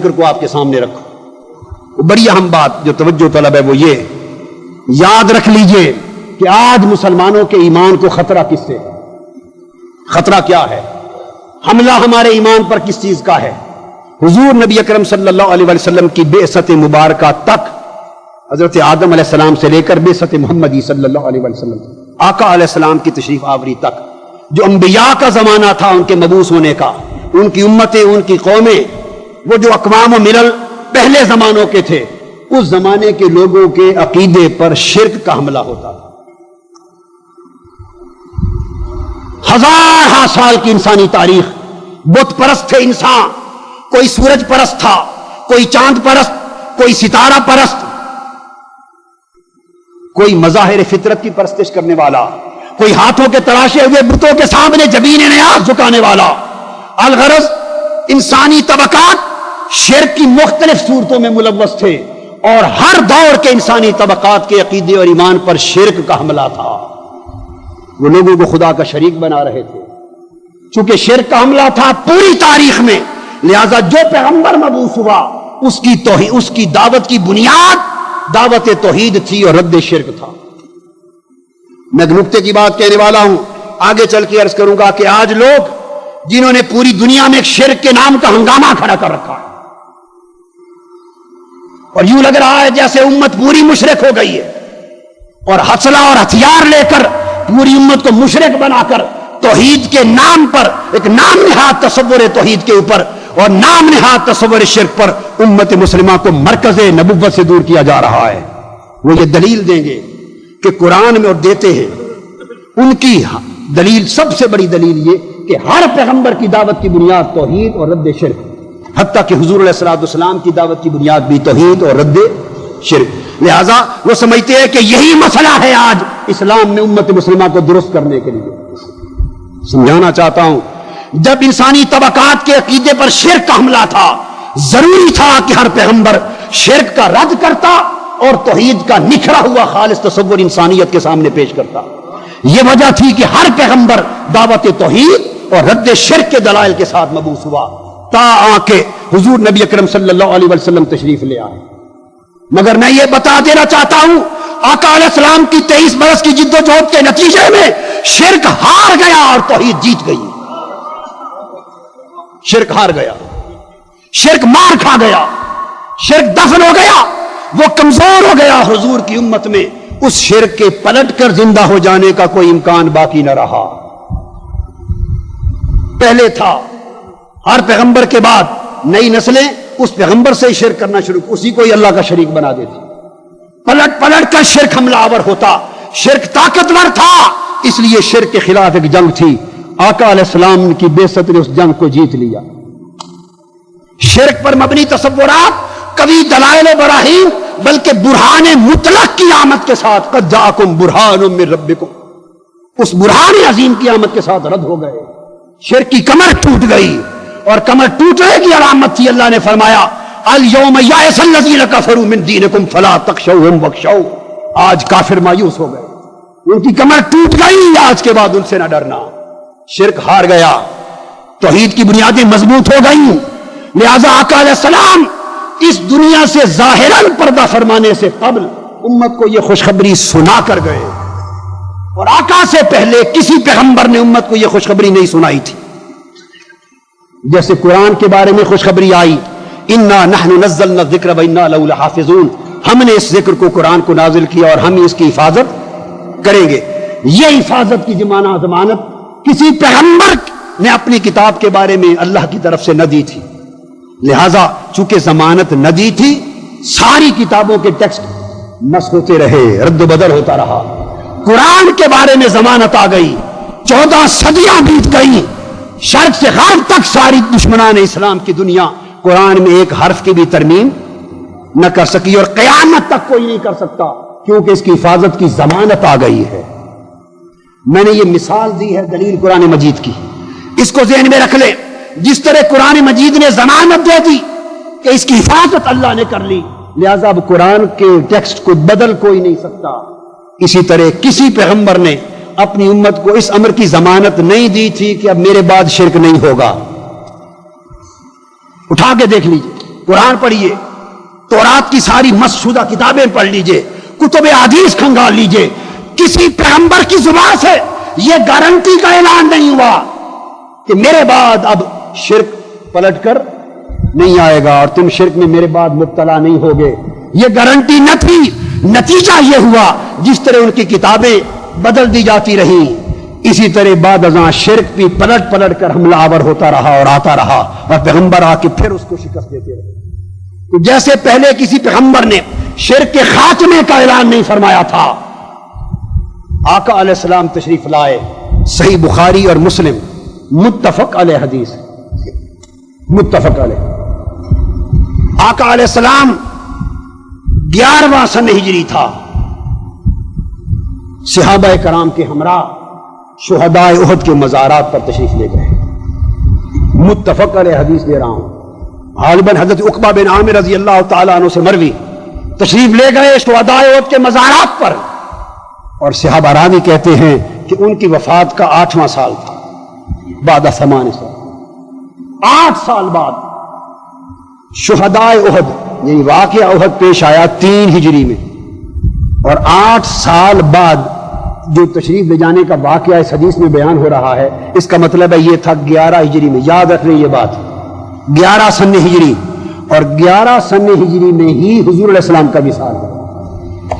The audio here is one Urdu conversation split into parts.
ذکر کو آپ کے سامنے رکھو. بڑی اہم بات جو توجہ طلب ہے وہ یہ یاد رکھ لیجئے کہ آج مسلمانوں کے ایمان کو خطرہ کس سے ہے؟ خطرہ کیا ہے؟ حملہ ہمارے ایمان پر کس چیز کا ہے؟ حضور نبی اکرم صلی اللہ علیہ وسلم کی بعثت مبارکہ تک، حضرت آدم علیہ السلام سے لے کر بعثت محمدی صلی اللہ علیہ وسلم آقا علیہ السلام کی تشریف آوری تک، جو انبیاء کا زمانہ تھا ان کے مبعوث ہونے کا، ان کی امتیں، ان کی قومیں، وہ جو اقوام و ملل پہلے زمانوں کے تھے، اس زمانے کے لوگوں کے عقیدے پر شرک کا حملہ ہوتا تھا. ہزار سال کی انسانی تاریخ بت پرست تھے انسان، کوئی سورج پرست تھا، کوئی چاند پرست، کوئی ستارہ پرست، کوئی مظاہر فطرت کی پرستش کرنے والا، کوئی ہاتھوں کے تراشے ہوئے بتوں کے سامنے جبین نیاز جھکانے والا. الغرض انسانی طبقات شرک کی مختلف صورتوں میں ملوث تھے، اور ہر دور کے انسانی طبقات کے عقیدے اور ایمان پر شرک کا حملہ تھا. وہ لوگوں کو خدا کا شریک بنا رہے تھے. چونکہ شرک کا حملہ تھا پوری تاریخ میں، لہذا جو پیغمبر مبعوث ہوا اس کی دعوت کی بنیاد دعوت توحید تھی اور رد شرک تھا. میں ایک نکتے کی بات کہنے والا ہوں، آگے چل کے عرض کروں گا کہ آج لوگ جنہوں نے پوری دنیا میں ایک شرک کے نام کا ہنگامہ کھڑا کر رکھا ہے، اور یوں لگ رہا ہے جیسے امت پوری مشرک ہو گئی ہے، اور ہتھیار اور ہتھیار لے کر پوری امت کو مشرک بنا کر توحید کے نام پر، ایک نام نہاد تصور توحید کے اوپر اور نام نہاد تصور شرک پر امت مسلمہ کو مرکز نبوت سے دور کیا جا رہا ہے. وہ یہ دلیل دیں گے کہ قرآن میں، اور دیتے ہیں، ان کی دلیل، سب سے بڑی دلیل یہ کہ ہر پیغمبر کی دعوت کی بنیاد توحید اور رد شرک، حتیٰ کہ حضور علیہ السلام کی دعوت کی بنیاد بھی توحید اور رد شرک. لہذا وہ سمجھتے ہیں کہ یہی مسئلہ ہے آج اسلام میں امت مسلمہ کو درست کرنے کے لیے. سمجھانا چاہتا ہوں، جب انسانی طبقات کے عقیدے پر شرک کا حملہ تھا، ضروری تھا کہ ہر پیغمبر شرک کا رد کرتا اور توحید کا نکھرا ہوا خالص تصور انسانیت کے سامنے پیش کرتا. یہ وجہ تھی کہ ہر پیغمبر دعوت توحید اور رد شرک کے دلائل کے ساتھ مبعوث ہوا، تا آ کے حضور نبی اکرم صلی اللہ علیہ وسلم تشریف لے آئے. مگر میں یہ بتا دینا چاہتا ہوں، آقا علیہ السلام کی 23 برس کی جد و جہد کے نتیجے میں شرک ہار گیا اور توحید جیت گئی. شرک ہار گیا، شرک مار کھا گیا، شرک دفن ہو گیا، وہ کمزور ہو گیا. حضور کی امت میں اس شرک کے پلٹ کر زندہ ہو جانے کا کوئی امکان باقی نہ رہا. پہلے تھا، ہر پیغمبر کے بعد نئی نسلیں اس پیغمبر سے شرک کرنا شروع، اسی کو ہی اللہ کا شریک بنا دیتی. پلٹ پلٹ کر شرک حملہ آور ہوتا. شرک طاقتور تھا، اس لیے شرک کے خلاف ایک جنگ تھی. آقا علیہ السلام کی بعثت نے اس جنگ کو جیت لیا. شرک پر مبنی تصورات کبھی دلائل و براہین، بلکہ برہان مطلق کی آمد کے ساتھ، قد جاءکم برہان من ربکم، اس برہان عظیم کی آمد کے ساتھ رد ہو گئے. شرک کی کمر ٹوٹ گئی، اور کمر ٹوٹنے کی علامت تھی، اللہ نے فرمایا الیوم یئس الذین کفروا من دینکم فلا تخشوہم واخشون. آج کافر مایوس ہو گئے، ان کی کمر ٹوٹ گئی، آج کے بعد ان سے نہ ڈرنا. شرک ہار گیا، توحید کی بنیادیں مضبوط ہو گئیں. لہذا آقا علیہ السلام اس دنیا سے ظاہراً پردہ فرمانے سے قبل امت کو یہ خوشخبری سنا کر گئے، اور آقا سے پہلے کسی پیغمبر نے امت کو یہ خوشخبری نہیں سنائی تھی. جیسے قرآن کے بارے میں خوشخبری آئی، انا نحن نزلنا الذکر وانا لہ لحافظون، ہم نے اس ذکر کو، قرآن کو نازل کیا اور ہم اس کی حفاظت کریں گے. یہ حفاظت کی ضمانت کسی پیغمبر نے اپنی کتاب کے بارے میں اللہ کی طرف سے نہ دی تھی. لہذا چونکہ ضمانت نہ دی تھی، ساری کتابوں کے ٹیکسٹ نسخ ہوتے رہے، رد و بدل ہوتا رہا. قرآن کے بارے میں ضمانت آ گئی، 14 صدیاں بیت گئیں، شرق سے غرب تک ساری دشمنان اسلام کی دنیا قرآن میں ایک حرف کی بھی ترمیم نہ کر سکی، اور قیامت تک کوئی نہیں کر سکتا، کیونکہ اس کی حفاظت کی ضمانت آ گئی ہے. میں نے یہ مثال دی ہے دلیل قرآن مجید کی، اس کو ذہن میں رکھ لیں. جس طرح قرآن مجید نے ضمانت دے دی کہ اس کی حفاظت اللہ نے کر لی، لہذا اب قرآن کے ٹیکسٹ کو بدل کوئی نہیں سکتا. اسی طرح کسی پیغمبر نے اپنی امت کو اس امر کی ضمانت نہیں دی تھی کہ اب میرے بعد شرک نہیں ہوگا. اٹھا کے دیکھ لیجئے، قرآن پڑھیے، تورات کی ساری مسشودہ کتابیں پڑھ لیجئے، کتب حدیث کھنگال لیجئے، کسی پیغمبر کی زبان سے یہ گارنٹی کا اعلان نہیں ہوا کہ میرے بعد اب شرک پلٹ کر نہیں آئے گا اور تم شرک میں میرے بعد مبتلا نہیں ہوگے. یہ گارنٹی نہ تھی. نتیجہ یہ ہوا جس طرح ان کی کتابیں بدل دی جاتی رہیں، اسی طرح بعد ازاں شرک بھی پلٹ پلٹ کر حملہ آور ہوتا رہا اور آتا رہا، اور پیغمبر آ کے پھر اس کو شکست دیتے رہے. تو جیسے پہلے کسی پیغمبر نے شرک کے خاتمے کا اعلان نہیں فرمایا تھا، آقا علیہ السلام تشریف لائے، صحیح بخاری اور مسلم متفق علیہ حدیث، متفق علیہ. آقا علیہ السلام 11واں سن ہجری تھا، صحابہ کرام کے ہمراہ شہدائے احد کے مزارات پر تشریف لے گئے. متفق علیہ حدیث دے رہا ہوں، غالباً حضرت عقبہ بن عامر رضی اللہ تعالیٰ عنہ سے مروی، تشریف لے گئے شہدائے احد کے مزارات پر، اور صحابہ راوی کہتے ہیں کہ ان کی وفات کا 8واں سال تھا، بعد 8 سال، 8 سال بعد شہدائے احد، یعنی واقعہ احد پیش آیا 3 ہجری میں، اور 8 سال بعد جو تشریف لے جانے کا واقعہ اس حدیث میں بیان ہو رہا ہے، اس کا مطلب ہے یہ تھا 11 ہجری میں. یاد رکھ لیں یہ بات، 11 سن ہجری، اور 11 سن ہجری میں ہی حضور علیہ السلام کا وصال ہے.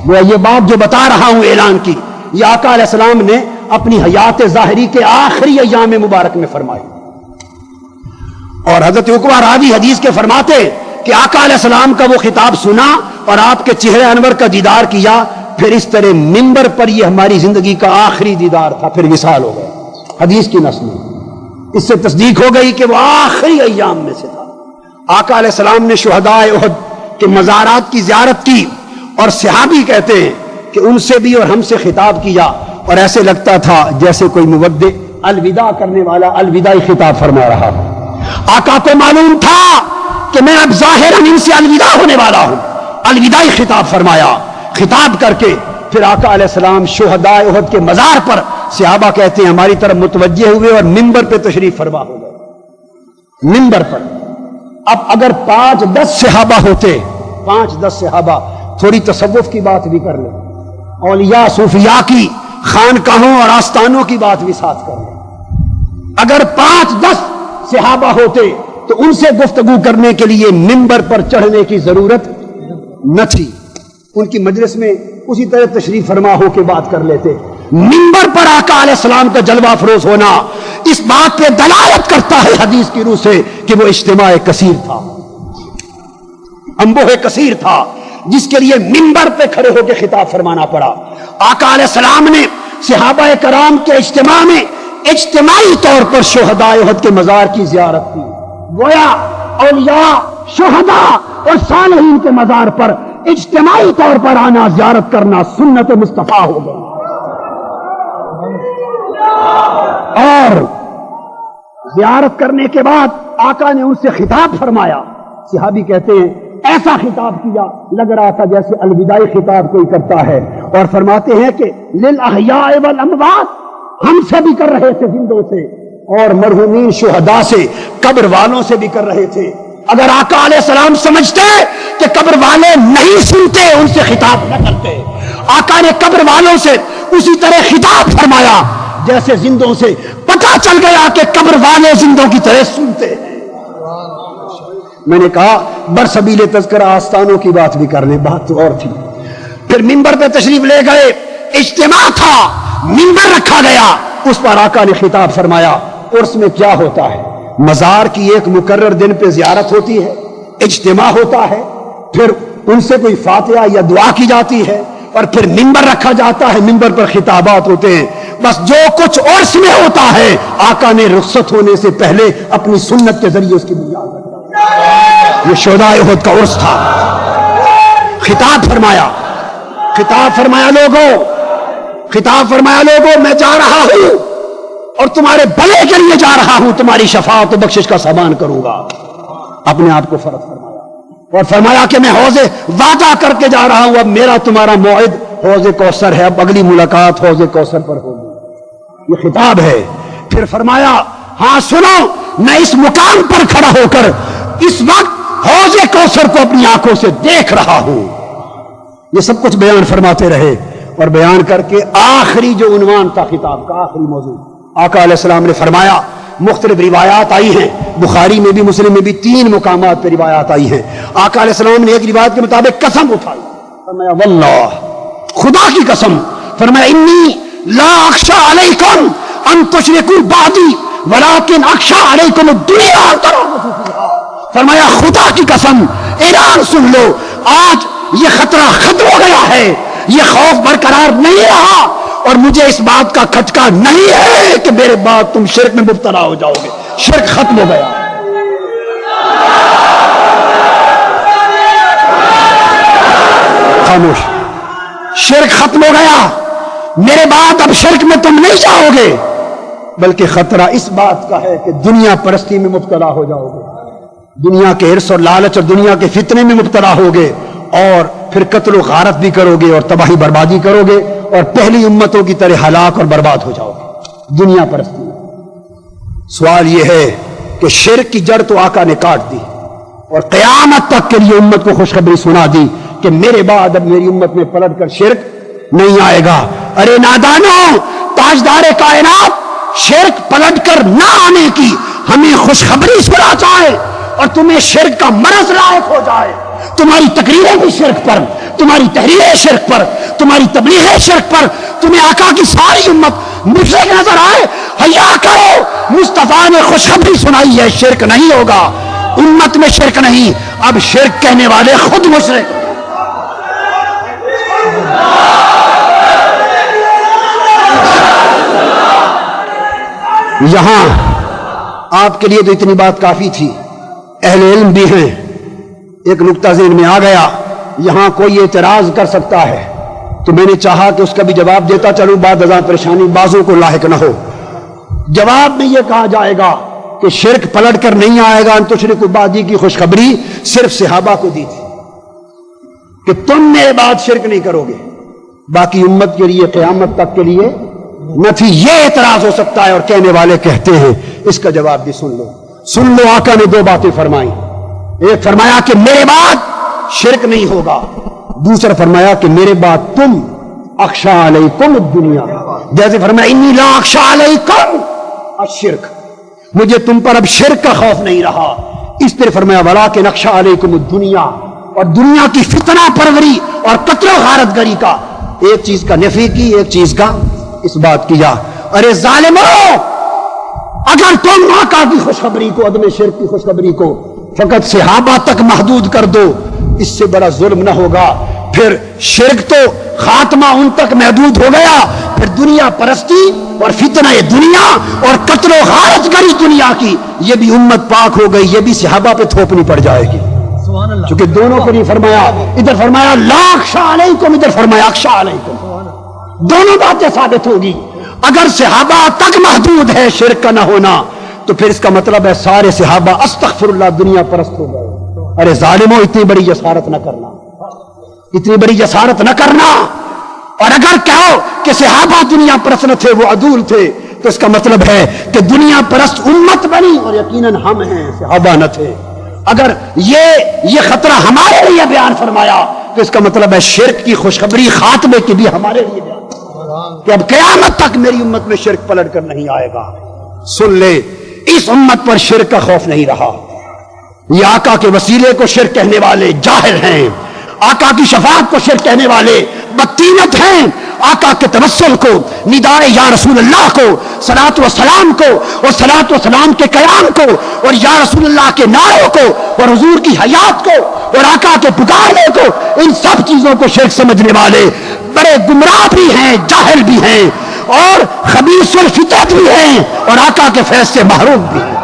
وہ یہ بات جو بتا رہا ہوں اعلان کی، یہ آقا علیہ السلام نے اپنی حیات ظاہری کے آخری ایام مبارک میں فرمائی. اور حضرت عقبہ راوی حدیث کے فرماتے کہ آقا علیہ السلام کا وہ خطاب سنا اور آپ کے چہرے انور کا دیدار کیا، پھر اس طرح منبر پر یہ ہماری زندگی کا آخری دیدار تھا، پھر وصال ہو گیا. حدیث کی نص میں اس سے تصدیق ہو گئی کہ وہ آخری ایام میں سے تھا. آقا علیہ السلام نے شہدائے احد کے مزارات کی زیارت کی، اور صحابی کہتے ہیں کہ ان سے بھی اور ہم سے خطاب کیا، اور ایسے لگتا تھا جیسے کوئی مودع الوداع کرنے والا الوداعی خطاب فرما رہا ہو. آقا کو معلوم تھا کہ میں اب ظاہراً ان سے الوداع ہونے والا ہوں. الوداعی خطاب فرمایا. خطاب کر کے پھر آقا علیہ السلام شہدائے احد کے مزار پر، صحابہ کہتے ہیں ہماری طرف متوجہ ہوئے اور منبر پہ تشریف فرما ہو گئے. منبر پر اب اگر 5-10 صحابہ ہوتے، 5-10 صحابہ، تھوڑی تصوف کی بات بھی کر لیں، اولیاء صوفیاء کی خانقاہوں اور آستانوں کی بات بھی ساتھ کر لیں. اگر 5-10 صحابہ ہوتے تو ان سے گفتگو کرنے کے لیے منبر پر چڑھنے کی ضرورت نہ تھی. ان کی مجلس میں اسی طرح تشریف فرما ہو کے بات کر لیتے. منبر پر آقا علیہ السلام کا جلوہ افروز ہونا اس بات پہ دلالت کرتا ہے حدیث کی روح سے کہ وہ اجتماع کثیر تھا، انبوہ کثیر تھا، جس کے لیے منبر پہ کھڑے ہو کے خطاب فرمانا پڑا. آقا علیہ السلام نے صحابہ کرام کے اجتماع میں اجتماعی طور پر شہدائے احد کے مزار کی زیارت کی. گویا اولیاء، شہداء اور صالحین کے مزار پر اجتماعی طور پر آنا، زیارت کرنا سنت مصطفیٰ ہو گئی. اور زیارت کرنے کے بعد آقا نے ان سے خطاب فرمایا. صحابی کہتے ہیں ایسا خطاب کیا لگ رہا تھا جیسے الوداعی خطاب کوئی کرتا ہے، اور فرماتے ہیں کہ للاحیاء والاموات، ہم سے بھی کر رہے تھے زندوں سے، اور مرحومین شہداء سے، قبر والوں سے بھی کر رہے تھے. اگر آقا علیہ السلام سمجھتے کہ قبر والے نہیں سنتے ان سے خطاب نہ کرتے. آقا نے قبر والوں سے اسی طرح خطاب فرمایا جیسے زندوں سے. پتہ چل گیا کہ قبر والے زندوں کی طرح سنتے ہیں. میں نے کہا برسبیل تذکرہ آستانوں کی بات بھی کر لیں، بات تو اور تھی. پھر منبر پہ تشریف لے گئے، اجتماع تھا، منبر رکھا گیا، اس پر آقا نے خطاب فرمایا. عرس میں کیا ہوتا ہے؟ مزار کی ایک مقرر دن پہ زیارت ہوتی ہے، اجتماع ہوتا ہے، پھر ان سے کوئی فاتحہ یا دعا کی جاتی ہے، اور پھر منبر رکھا جاتا ہے، منبر پر خطابات ہوتے ہیں. بس جو کچھ عرس میں ہوتا ہے آقا نے رخصت ہونے سے پہلے اپنی سنت کے ذریعے اس کی بنیاد رکھا. یہ شہدائے احد کا عرس تھا. خطاب فرمایا، خطاب فرمایا لوگوں، خطاب فرمایا لوگوں، میں جا رہا ہوں اور تمہارے بھلے کے لیے جا رہا ہوں، تمہاری شفاعت و بخشش کا سامان کروں گا. اپنے آپ کو فرض فرمایا اور فرمایا کہ میں حوض وعدہ کر کے جا رہا ہوں، اب میرا تمہارا موعد حوض کوثر ہے، اب اگلی ملاقات حوض کوثر پر ہوگی. یہ خطاب ہے. پھر فرمایا ہاں سنو، میں اس مقام پر کھڑا ہو کر اس وقت حوض کوثر کو اپنی آنکھوں سے دیکھ رہا ہوں. یہ سب کچھ بیان فرماتے رہے اور بیان کر کے آخری جو عنوان تھا خطاب کا، آخری موضوع، آقا علیہ السلام نے فرمایا. مختلف روایات آئی ہیں، بخاری میں بھی مسلم میں بھی 3 مقامات پہ روایات آئی ہیں. آقا علیہ السلام نے ایک روایت کے مطابق قسم اٹھائی، فرمایا واللہ، خدا کی قسم، فرمایا انی لا اخشى علیکم ان تشرکوا بعدی ولکن اخشى علیکم الدنیا ترغبوا فیہا. فرمایا خدا کی قسم، اعلان سن لو، آج یہ خطرہ ختم ہو گیا ہے، یہ خوف برقرار نہیں رہا، اور مجھے اس بات کا کھٹکا نہیں ہے کہ میرے بعد تم شرک میں مبتلا ہو جاؤ گے. شرک ختم ہو گیا. خاموش. شرک ختم ہو گیا، میرے بعد اب شرک میں تم نہیں جاؤ گے، بلکہ خطرہ اس بات کا ہے کہ دنیا پرستی میں مبتلا ہو جاؤ گے، دنیا کے حرص اور لالچ اور دنیا کے فتنے میں مبتلا ہوگے، اور پھر قتل و غارت بھی کرو گے اور تباہی بربادی کرو گے، اور پہلی امتوں کی طرح ہلاک اور برباد ہو جاؤ گے دنیا پرستی میں. سوال یہ ہے کہ شرک کی جڑ تو آقا نے کاٹ دی اور قیامت تک کے لیے امت کو خوشخبری سنا دی کہ میرے بعد اب میری امت میں پلٹ کر شرک نہیں آئے گا. ارے نادانو، تاجدار کائنات شرک پلٹ کر نہ آنے کی ہمیں خوشخبری سنا جائے اور تمہیں شرک کا مرض لاحق ہو جائے. تمہاری تقریریں بھی شرک پر، تمہاری تحریریں شرک پر، تمہاری تبلیغیں شرک پر، تمہیں آقا کی ساری امت مشرک نظر آئے. حیا کرو، مصطفیٰ نے خوشخبری سنائی ہے، شرک نہیں ہوگا، امت میں شرک نہیں. اب شرک کہنے والے خود مشرک. یہاں آپ کے لیے تو اتنی بات کافی تھی، اہل علم بھی ہیں. ایک نقطہ ذہن میں آ گیا، یہاں کوئی اعتراض کر سکتا ہے، تو میں نے چاہا کہ اس کا بھی جواب دیتا چلوں، بعد ازاں پریشانی بازوں کو لاحق نہ ہو. جواب میں یہ کہا جائے گا کہ شرک پلٹ کر نہیں آئے گا، ان تشرکوا بعدی کی خوشخبری صرف صحابہ کو دی تھی کہ تم میرے بعد شرک نہیں کرو گے، باقی امت کے لیے قیامت تک کے لیے نہ تھی. یہ اعتراض ہو سکتا ہے اور کہنے والے کہتے ہیں. اس کا جواب بھی سن لو. آقا نے 2 باتیں فرمائی. ایک فرمایا کہ میرے بعد شرک نہیں ہوگا، دوسرا فرمایا کہ میرے بعد تم اخشى علیکم الدنیا، جیسے فرمایا انی لا اخشى علیکم الشرک، مجھے تم پر اب شرک کا خوف نہیں رہا. اس طرح فرمایا ولکن اخشى علیکم الدنیا، اور دنیا کی فتنہ پروری اور قتل و غارت گری کا، ایک چیز کا نفی کی، ایک چیز کا اس بات کیا. ارے ظالموں، اگر تم آقا کی خوشخبری کو، عدم شرک کی خوشخبری کو فقط صحابہ تک محدود کر دو، اس سے بڑا ظلم نہ ہوگا. پھر شرک تو خاتمہ ان تک محدود ہو گیا، پھر دنیا پرستی اور فتنہ دنیا اور قتل و غارت گری دنیا کی، یہ بھی امت پاک ہو گئی، یہ بھی صحابہ پہ تھوپنی پڑ جائے گی. چونکہ دونوں کو نہیں فرمایا، ادھر فرمایا لا اخشى علیکم، ادھر فرمایا اخشى علیکم. دونوں باتیں ثابت ہوگی. اگر صحابہ تک محدود ہے شرک کا نہ ہونا، تو پھر اس کا مطلب ہے سارے صحابہ استغفر اللہ دنیا پرست ہو گئے. ارے ظالموں، اتنی بڑی جسارت نہ کرنا، اتنی بڑی جسارت نہ کرنا. اور اگر کہو کہ صحابہ دنیا پرست نہ تھے، وہ عدول تھے، تو اس کا مطلب ہے کہ دنیا پرست امت بنی اور یقیناً ہم ہیں، صحابہ نہ تھے. اگر یہ خطرہ ہمارے لیے بیان فرمایا تو اس کا مطلب ہے شرک کی خوشخبری خاتمے کی بھی ہمارے لیے بیان کہ اب قیامت تک میری امت میں شرک پلٹ کر نہیں آئے گا. سن لے، اس امت پر شرک کا خوف نہیں رہا. یہ آقا کے وسیلے کو شرک کہنے والے جاہل ہیں، آقا کی شفاعت کو شرک کہنے والے بدتینت ہیں، آقا کے توسل کو، ندائے یا رسول اللہ کو، صلاۃ و سلام کو اور صلاۃ و سلام کے قیام کو اور یا رسول اللہ کے نعروں کو اور حضور کی حیات کو اور آقا کے پکارنے کو، ان سب چیزوں کو شرک سمجھنے والے بڑے گمراہ بھی ہیں، جاہل بھی ہیں اور خبیث الفطرت بھی ہیں اور آقا کے فیض سے محروم بھی ہیں.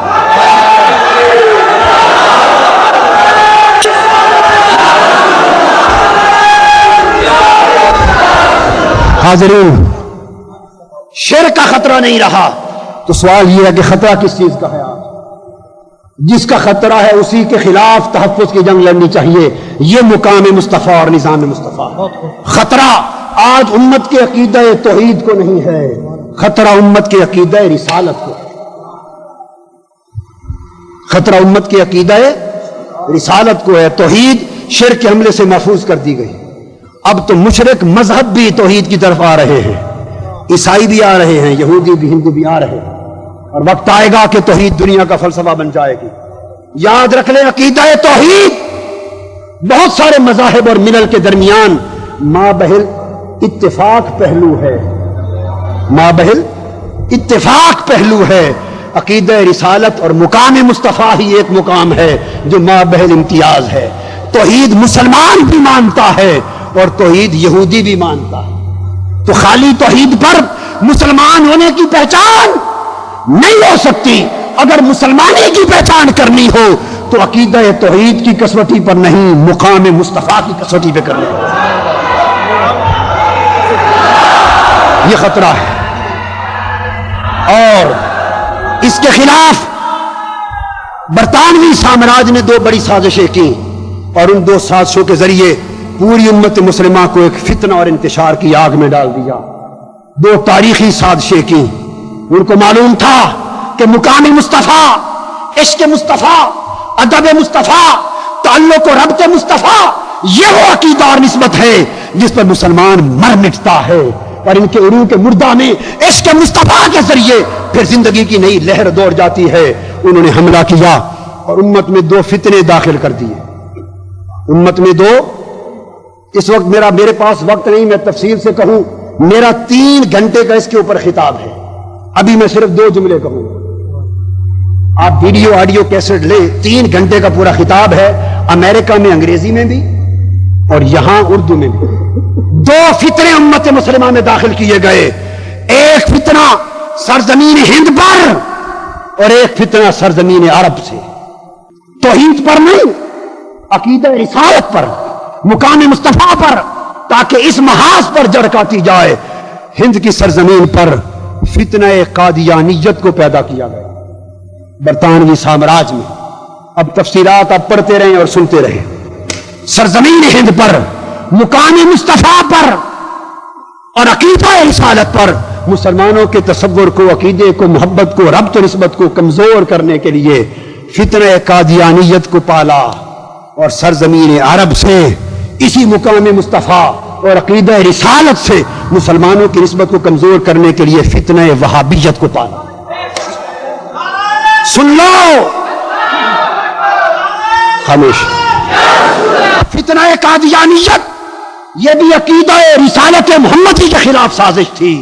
حاضرین، شرک کا خطرہ نہیں رہا تو سوال یہ ہے کہ خطرہ کس چیز کا ہے؟ جس کا خطرہ ہے اسی کے خلاف تحفظ کی جنگ لڑنی چاہیے. یہ مقام مصطفیٰ اور نظام مصطفیٰ. خطرہ آج امت کے عقیدہ توحید کو نہیں ہے، خطرہ امت کے عقیدہ رسالت کو. خطرہ امت کے عقیدہ رسالت کو ہے توحید شرک کے حملے سے محفوظ کر دی گئی. اب تو مشرک مذہب بھی توحید کی طرف آ رہے ہیں, عیسائی بھی آ رہے ہیں, یہودی بھی, ہندو بھی آ رہے ہیں, اور وقت آئے گا کہ توحید دنیا کا فلسفہ بن جائے گی. یاد رکھ لیں عقیدہ توحید بہت سارے مذاہب اور ملل کے درمیان مابہل اتفاق پہلو ہے, مابہل اتفاق پہلو ہے. عقیدہ رسالت اور مقام مصطفیٰ ہی ایک مقام ہے جو مابہل امتیاز ہے. توحید مسلمان بھی مانتا ہے اور توحید یہودی بھی مانتا ہے. تو خالی توحید پر مسلمان ہونے کی پہچان نہیں ہو سکتی. اگر مسلمانی کی پہچان کرنی ہو تو عقیدہ توحید کی کسوٹی پر نہیں, مقام مصطفیٰ کی کسوٹی پہ کرنی ہو. یہ خطرہ ہے. اور اس کے خلاف برطانوی سامراج نے دو بڑی سازشیں کی اور ان دو سازشوں کے ذریعے پوری امت مسلمہ کو ایک فتنہ اور انتشار کی آگ میں ڈال دیا. دو تاریخی سازشیں کی. ان کو معلوم تھا کہ مقام مصطفیٰ, عشق مصطفیٰ, ادب مصطفیٰ, تعلق و ربط مصطفیٰ, یہ وہ عقیدہ اور نسبت ہے جس پر مسلمان مر مٹتا ہے. اور ان کے عروق مردہ میں عشق مصطفیٰ کے ذریعے پھر زندگی کی نئی لہر دوڑ جاتی ہے. انہوں نے حملہ کیا اور امت میں دو فتنے داخل کر دیے. امت میں دو, اس وقت میرے پاس وقت نہیں, میں تفصیل سے کہوں, میرا 3 گھنٹے کا اس کے اوپر خطاب ہے. ابھی میں صرف 2 جملے کہوں. آپ ویڈیو آڈیو کیسٹ لیں, 3 گھنٹے کا پورا خطاب ہے. امریکہ میں انگریزی میں بھی اور یہاں اردو میں بھی. 2 فتنے امت مسلمہ میں داخل کیے گئے. ایک فتنہ سرزمین ہند پر اور ایک فتنہ سرزمین عرب سے. توحید پر نہیں, عقیدہ رسالت پر, مقام مصطفیٰ پر, تاکہ اس محاذ پر جڑ کاٹی جائے. ہند کی سرزمین پر فتنہ قادیانیت کو پیدا کیا گیا برطانوی سامراج میں. اب تفسیرات آپ پڑھتے رہیں اور سنتے رہیں. سرزمین ہند پر, مقام مصطفیٰ پر اور عقیدہ رسالت پر مسلمانوں کے تصور کو, عقیدے کو, محبت کو, ربط و نسبت کو کمزور کرنے کے لیے فتنہ قادیانیت کو پالا. اور سرزمین عرب سے اسی مقام مصطفیٰ اور عقیدہ رسالت سے مسلمانوں کی نسبت کو کمزور کرنے کے لیے فتنہ وہابیت کو پالا. سن لو خاموش. فتنہ قادیانیت یہ بھی عقیدہ رسالت محمدی کے خلاف سازش تھی.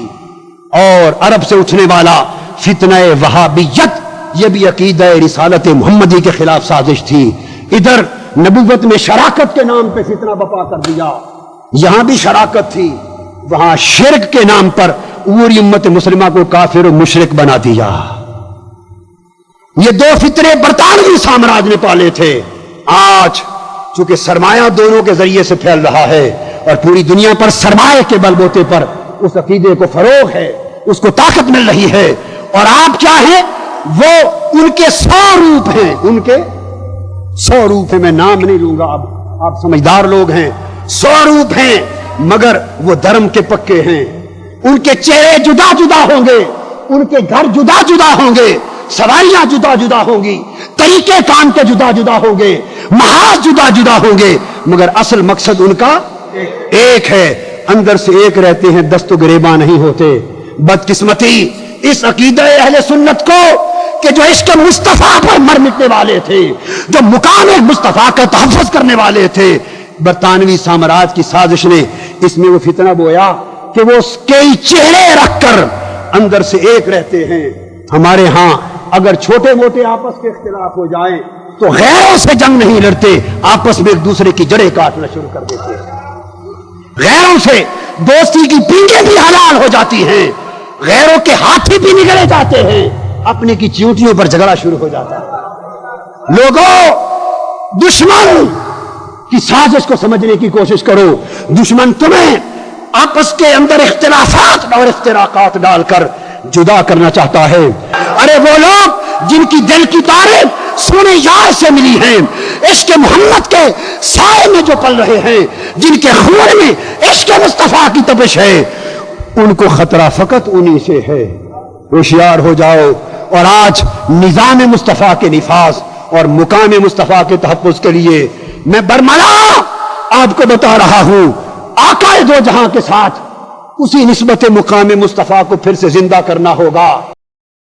اور عرب سے اٹھنے والا فتنہ وہابیت یہ بھی عقیدہ رسالت محمدی کے خلاف سازش تھی. ادھر نبوت میں شراکت کے نام پہ فتنہ بپا کر دیا, یہاں بھی شراکت تھی, وہاں شرک کے نام پر پوری امت مسلمہ کو کافر و مشرک بنا دیا. یہ 2 فتنے برطانوی سامراج نے پالے تھے. آج چونکہ سرمایہ دونوں کے ذریعے سے پھیل رہا ہے اور پوری دنیا پر سرمایہ کے بل بوتے پر اس عقیدے کو فروغ ہے, اس کو طاقت مل رہی ہے. اور آپ کیا ہیں, وہ ان کے 100 روپ ہیں, ان کے 100 روپ ہیں. میں نام نہیں لوں گا, اب آپ سمجھدار لوگ ہیں. 100 روپ ہیں مگر وہ دھرم کے پکے ہیں. ان کے چہرے جدا جدا ہوں گے, ان کے گھر جدا جدا ہوں گے, سواریاں جدا جدا ہوں گی, طریقے کام کے جدا جدا ہوں گے, محاذ جدا جدا ہوں گے, مگر اصل مقصد ان کا ایک ہے. اندر سے ایک رہتے ہیں, دست و گریباں نہیں ہوتے. بدقسمتی اس عقیدہ اہل سنت کو کہ جو عشق مصطفیٰ پر مر مٹنے والے تھے, جو مقام مصطفیٰ کا تحفظ کرنے والے تھے, برطانوی سامراج کی سازش نے اس میں وہ فتنہ بویا کہ وہ اس کے چہرے رکھ کر اندر سے ایک رہتے ہیں. ہمارے ہاں اگر چھوٹے موٹے آپس کے اختلاف ہو جائیں تو غیروں سے جنگ نہیں لڑتے, آپس میں ایک دوسرے کی جڑیں کاٹنا شروع کر دیتے ہیں. غیروں سے دوستی کی پینگیں بھی حلال ہو جاتی ہیں, غیروں کے ہاتھی بھی نگلے جاتے ہیں, اپنے کی چیونٹیوں پر جھگڑا شروع ہو جاتا ہے. لوگوں, دشمن کی سازش کو سمجھنے کی کوشش کرو. دشمن تمہیں آپس کے اندر اختلافات اور افتراقات ڈال کر جدا کرنا چاہتا ہے. ارے وہ لوگ جن کی دل کی تاریں سونے یار سے ملی ہیں, عشق محمد کے سائے میں جو پل رہے ہیں, جن کے خون میں عشق مصطفیٰ کی تپش ہے, ان کو خطرہ فقط انہی سے ہے. ہوشیار ہو جاؤ. اور آج نظام مصطفیٰ کے نفاذ اور مقام مصطفیٰ کے تحفظ کے لیے میں برملا آپ کو بتا رہا ہوں، آقا دو جہاں کے ساتھ اسی نسبت مقام مصطفیٰ کو پھر سے زندہ کرنا ہوگا۔